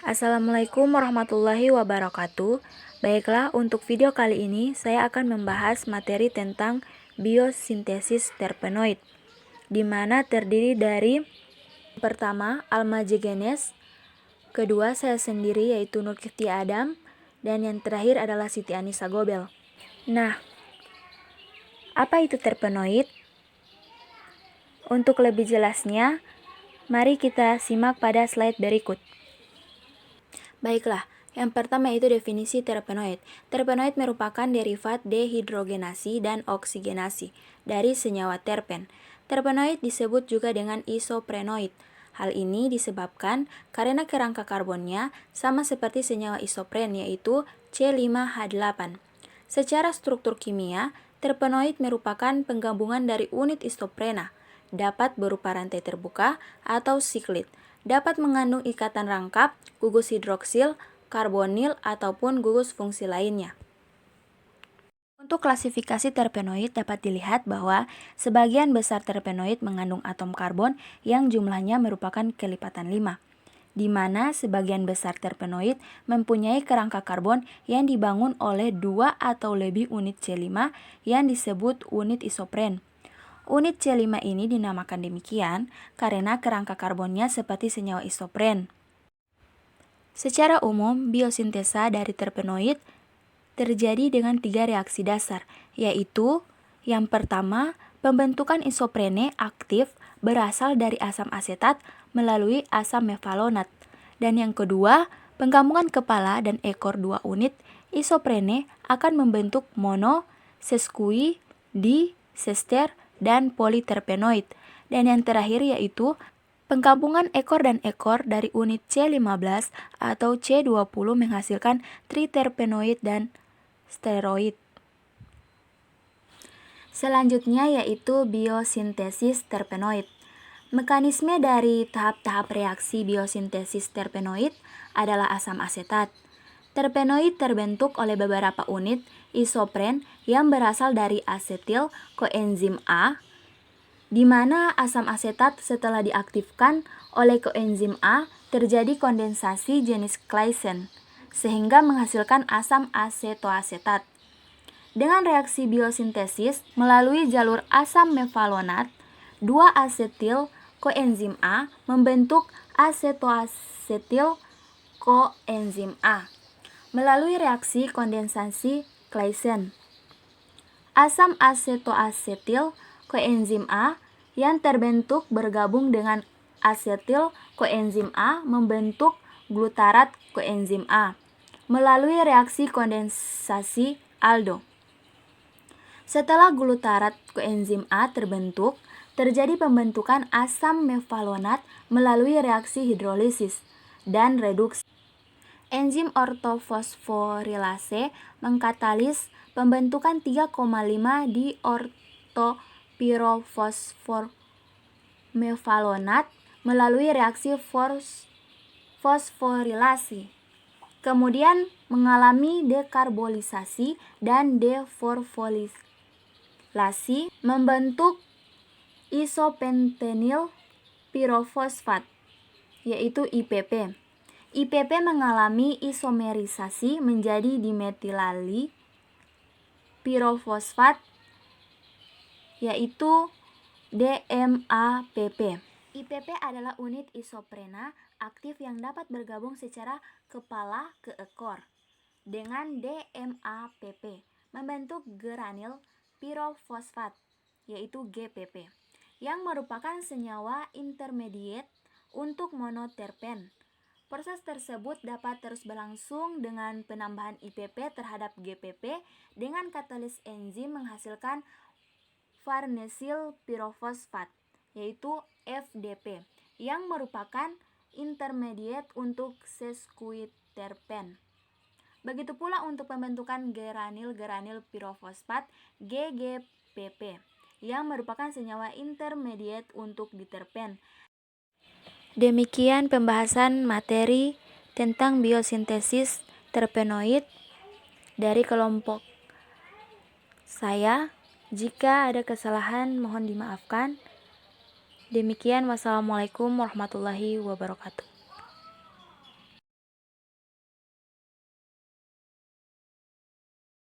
Assalamualaikum warahmatullahi wabarakatuh. Baiklah, untuk video kali ini saya akan membahas materi tentang biosintesis terpenoid, di mana terdiri dari pertama Almajigenes, kedua saya sendiri yaitu Nurkifti Adam, dan yang terakhir adalah Siti Anissa Gobel. Nah, apa itu terpenoid? Untuk lebih jelasnya, mari kita simak pada slide berikut. Baiklah, yang pertama itu definisi terpenoid. Terpenoid merupakan derivat dehidrogenasi dan oksigenasi dari senyawa terpen. Terpenoid disebut juga dengan isoprenoid. Hal ini disebabkan karena kerangka karbonnya sama seperti senyawa isopren, yaitu C5H8. Secara struktur kimia, terpenoid merupakan penggabungan dari unit isoprena, dapat berupa rantai terbuka atau siklid, dapat mengandung ikatan rangkap, gugus hidroksil, karbonil, ataupun gugus fungsi lainnya. Untuk klasifikasi terpenoid dapat dilihat bahwa sebagian besar terpenoid mengandung atom karbon yang jumlahnya merupakan kelipatan 5, di mana sebagian besar terpenoid mempunyai kerangka karbon yang dibangun oleh 2 atau lebih unit C5 yang disebut unit isopren. Unit C5 ini dinamakan demikian karena kerangka karbonnya seperti senyawa isopren. Secara umum, biosintesa dari terpenoid terjadi dengan 3 reaksi dasar, yaitu yang pertama, pembentukan isoprene aktif berasal dari asam asetat melalui asam mefalonat, dan yang kedua, penggabungan kepala dan ekor 2 unit isoprene akan membentuk mono, sesqui, di, sester, dan politerpenoid, dan yang terakhir yaitu penggabungan ekor dan ekor dari unit C15 atau C20 menghasilkan triterpenoid dan steroid. Selanjutnya yaitu biosintesis terpenoid. Mekanisme dari tahap-tahap reaksi biosintesis terpenoid adalah asam asetat. Terpenoid terbentuk oleh beberapa unit isopren yang berasal dari asetil koenzim A, di mana asam asetat setelah diaktifkan oleh koenzim A terjadi kondensasi jenis Claisen, sehingga menghasilkan asam asetoasetat. Dengan reaksi biosintesis melalui jalur asam mefalonat, 2 asetil koenzim A membentuk asetoasetil koenzim A melalui reaksi kondensasi Claisen. Asam asetoasetil koenzim A yang terbentuk bergabung dengan asetil koenzim A membentuk glutarat koenzim A melalui reaksi kondensasi aldo. Setelah glutarat koenzim A terbentuk, terjadi pembentukan asam mefalonat melalui reaksi hidrolisis dan reduksi. Enzim ortofosforilase mengkatalis pembentukan 3,5 di ortopirofosfor mefalonat melalui reaksi fosforilasi. Kemudian mengalami dekarbolisasi dan deforfolilasi membentuk isopentenil pirofosfat, yaitu IPP. IPP mengalami isomerisasi menjadi dimetilali pirofosfat, yaitu DMAPP. IPP adalah unit isoprena aktif yang dapat bergabung secara kepala ke ekor dengan DMAPP membentuk geranil pirofosfat, yaitu GPP, yang merupakan senyawa intermediate untuk monoterpen. Proses tersebut dapat terus berlangsung dengan penambahan IPP terhadap GPP dengan katalis enzim menghasilkan farnesil pirofosfat, yaitu FDP, yang merupakan intermediate untuk sesquiterpen. Begitu pula untuk pembentukan geranil-geranil pirofosfat GGPP, yang merupakan senyawa intermediate untuk diterpen. Demikian pembahasan materi tentang biosintesis terpenoid dari kelompok saya. Jika ada kesalahan mohon dimaafkan. Demikian, wassalamualaikum warahmatullahi wabarakatuh.